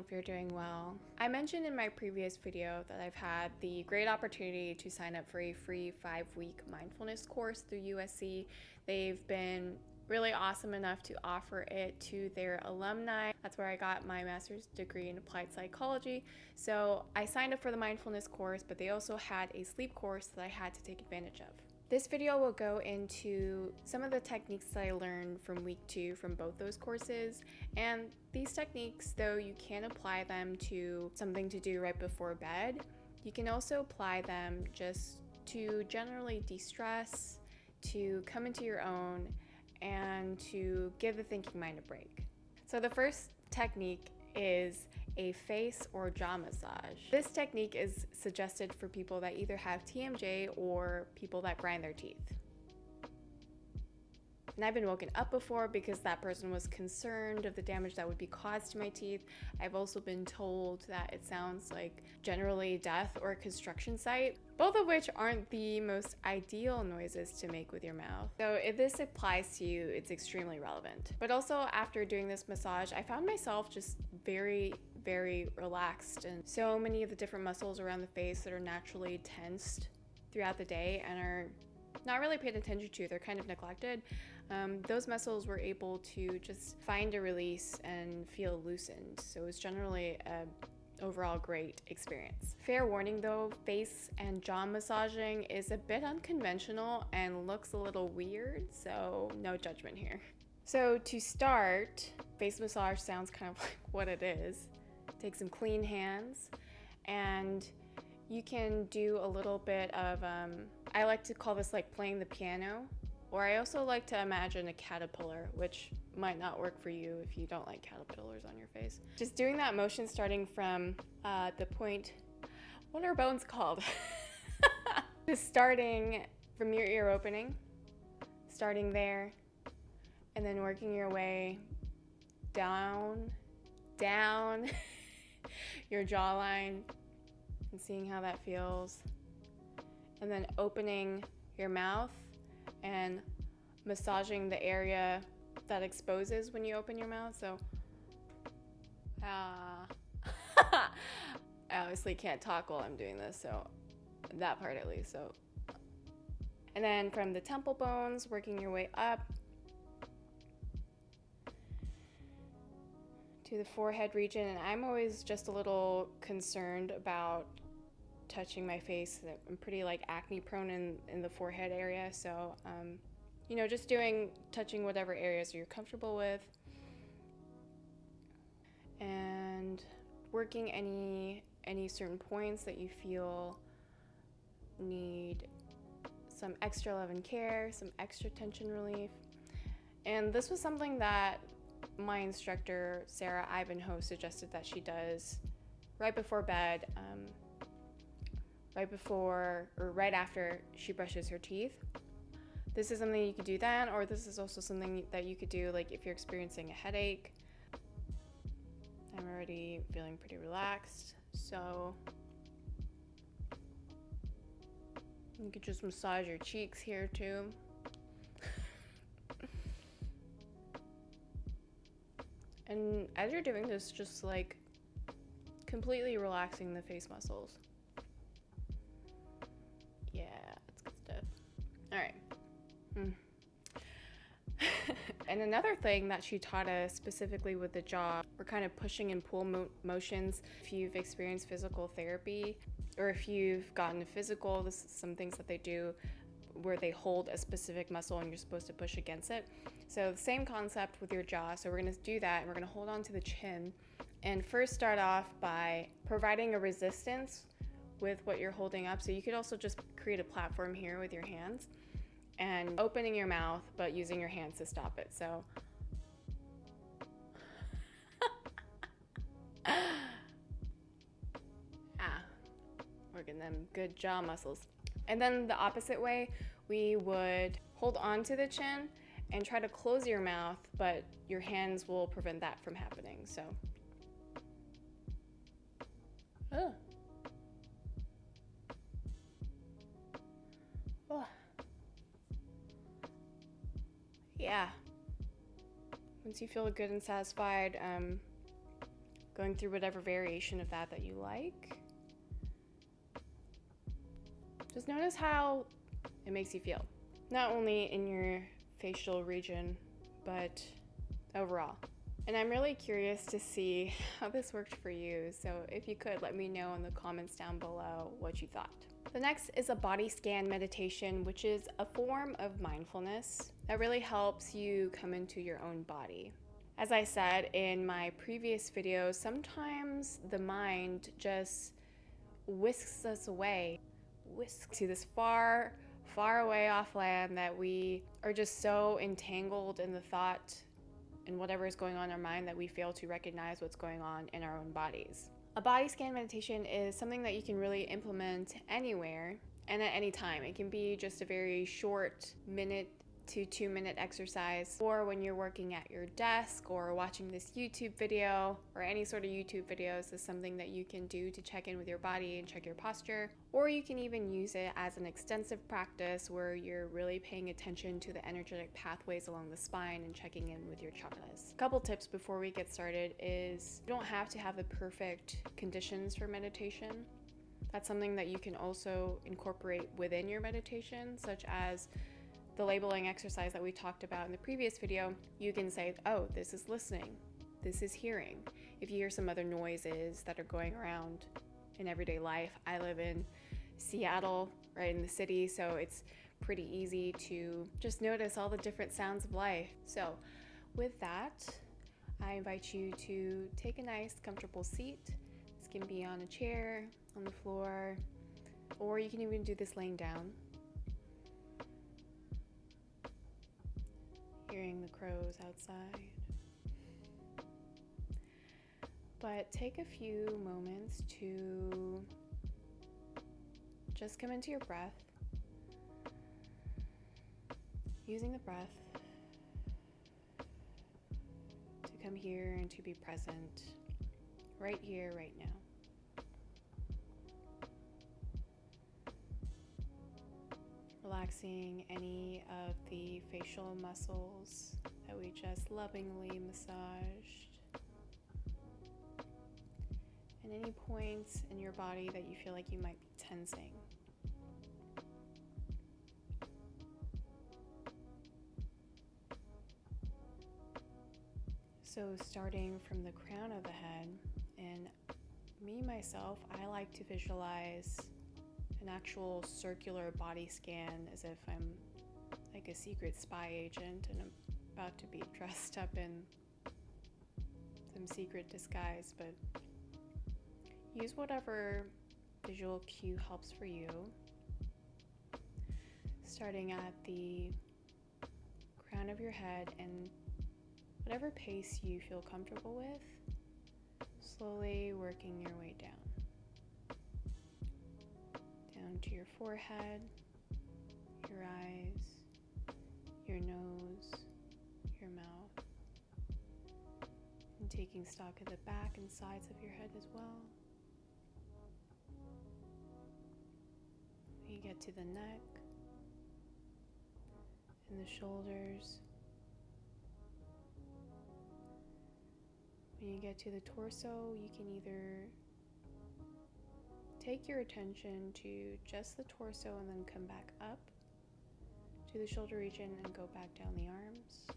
hope you're doing well. I mentioned in my previous video that I've had the great opportunity to sign up for a free 5-week mindfulness course through USC. They've been really awesome enough to offer it to their alumni. That's where I got my master's degree in applied psychology. So I signed up for the mindfulness course, but they also had a sleep course that I had to take advantage of. This video will go into some of the techniques that I learned from week 2 from both those courses. And these techniques, though you can apply them to something to do right before bed, you can also apply them just to generally de-stress, to come into your own, and to give the thinking mind a break. So the first technique is a face or jaw massage. This technique is suggested for people that either have TMJ or people that grind their teeth. And I've been woken up before because that person was concerned of the damage that would be caused to my teeth. I've also been told that it sounds like generally death or a construction site, both of which aren't the most ideal noises to make with your mouth. So if this applies to you, it's extremely relevant. But also after doing this massage, I found myself just very relaxed, and so many of the different muscles around the face that are naturally tensed throughout the day and are not really paid attention to, they're kind of neglected. Those muscles were able to just find a release and feel loosened. So it was generally an overall great experience. Fair warning though, face and jaw massaging is a bit unconventional and looks a little weird, so no judgment here. So to start, face massage sounds kind of like what it is. Take some clean hands and you can do a little bit of, I like to call this like playing the piano, or I also like to imagine a caterpillar, which might not work for you if you don't like caterpillars on your face. Just doing that motion starting from the point, what are bones called? Just starting from your ear opening, starting there, and then working your way down your jawline, and seeing how that feels, and then opening your mouth and massaging the area that exposes when you open your mouth. So I obviously can't talk while I'm doing this, so that part at least. So, and then from the temple bones, working your way up to the forehead region. And I'm always just a little concerned about touching my face. I'm pretty like acne prone in the forehead area, so you know, just touching whatever areas you're comfortable with, and working any certain points that you feel need some extra love and care, some extra tension relief. And this was something that my instructor Sarah Ivanhoe suggested that she does right before bed, right before or right after she brushes her teeth. This is something you could do then, or this is also something that you could do like if you're experiencing a headache. I'm already feeling pretty relaxed, so you could just massage your cheeks here too. And as you're doing this, just like completely relaxing the face muscles. Yeah, that's good stuff. All right. And another thing that she taught us specifically with the jaw were kind of pushing and pull motions. If you've experienced physical therapy, or if you've gotten a physical, this is some things that they do where they hold a specific muscle and you're supposed to push against it. So the same concept with your jaw. So we're going to do that, and we're going to hold on to the chin and first start off by providing a resistance with what you're holding up. So you could also just create a platform here with your hands and opening your mouth, but using your hands to stop it. So working them good jaw muscles. And then the opposite way, we would hold on to the chin and try to close your mouth, but your hands will prevent that from happening. So yeah, once you feel good and satisfied, going through whatever variation of that you like. Just notice how it makes you feel, not only in your facial region, but overall. And I'm really curious to see how this worked for you, so if you could, let me know in the comments down below what you thought. The next is a body scan meditation, which is a form of mindfulness that really helps you come into your own body. As I said in my previous video, sometimes the mind just whisks us away, to this far, far away off land that we are just so entangled in the thought and whatever is going on in our mind that we fail to recognize what's going on in our own bodies. A body scan meditation is something that you can really implement anywhere and at any time. It can be just a very short 1 to 2 minute exercise, or when you're working at your desk or watching this YouTube video or any sort of YouTube videos is something that you can do to check in with your body and check your posture. Or you can even use it as an extensive practice where you're really paying attention to the energetic pathways along the spine and checking in with your chakras. A couple tips before we get started is you don't have to have the perfect conditions for meditation. That's something that you can also incorporate within your meditation, such as the labeling exercise that we talked about in the previous video. You can say, oh, this is listening, this is hearing. If you hear some other noises that are going around in everyday life, I live in Seattle, right in the city, so it's pretty easy to just notice all the different sounds of life. So with that, I invite you to take a nice, comfortable seat. This can be on a chair, on the floor, or you can even do this laying down. Hearing the crows outside. But take a few moments to just come into your breath, using the breath to come here and to be present right here, right now. Relaxing any of the facial muscles that we just lovingly massaged, and any points in your body that you feel like you might be tensing. So starting from the crown of the head, and myself, I like to visualize an actual circular body scan as if I'm like a secret spy agent and I'm about to be dressed up in some secret disguise, but use whatever visual cue helps for you. Starting at the crown of your head and whatever pace you feel comfortable with, slowly working your way down to your forehead, your eyes, your nose, your mouth, and taking stock of the back and sides of your head as well. You get to the neck and the shoulders. When you get to the torso, you can either take your attention to just the torso and then come back up to the shoulder region and go back down the arms.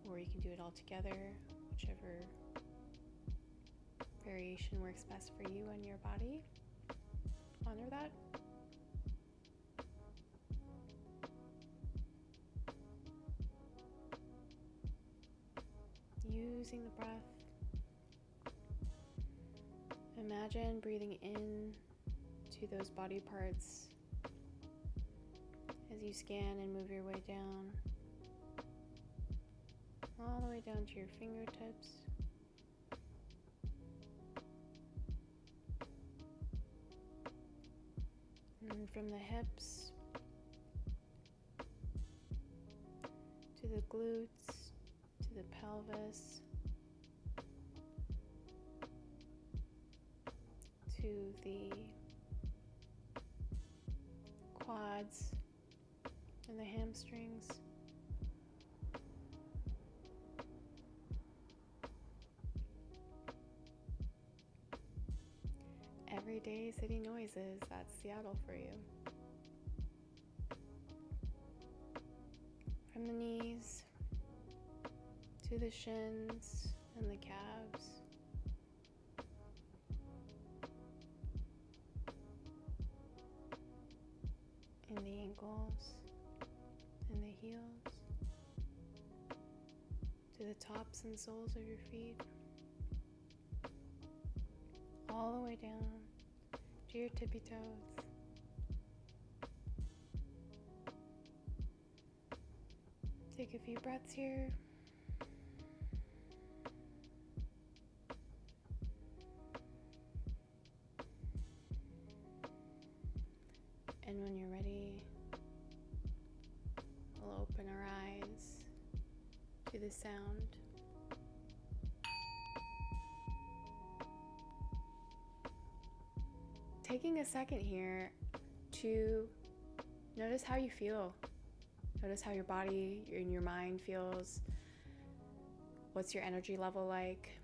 Or you can do it all together, whichever variation works best for you and your body. Honor that. Using the breath. Imagine breathing in to those body parts as you scan and move your way down, all the way down to your fingertips. And from the hips to the glutes, to the pelvis, to the quads and the hamstrings. everyday city noises. That's Seattle for you. From the knees to the shins and the calves. And the ankles and the heels. To the tops and soles of your feet. All the way down to your tippy toes. Take a few breaths here. And when you're ready, we'll open our eyes to the sound. Taking a second here to notice how you feel. Notice how your body and your mind feels. What's your energy level like?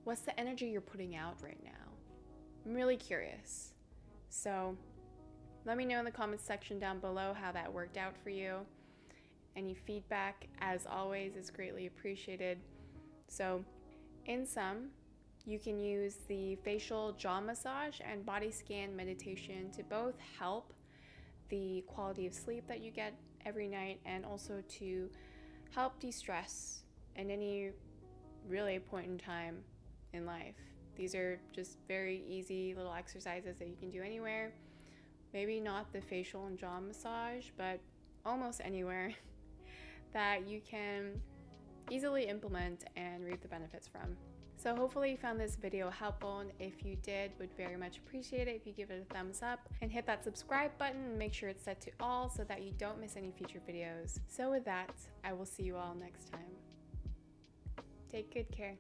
What's the energy you're putting out right now? I'm really curious. So let me know in the comments section down below how that worked out for you. Any feedback, as always, is greatly appreciated. So in sum, you can use the facial jaw massage and body scan meditation to both help the quality of sleep that you get every night and also to help de-stress in any really point in time in life. These are just very easy little exercises that you can do anywhere. Maybe not the facial and jaw massage, but almost anywhere that you can easily implement and reap the benefits from. So hopefully you found this video helpful, and if you did, would very much appreciate it if you give it a thumbs up and hit that subscribe button and make sure it's set to all so that you don't miss any future videos. So with that, I will see you all next time. Take good care.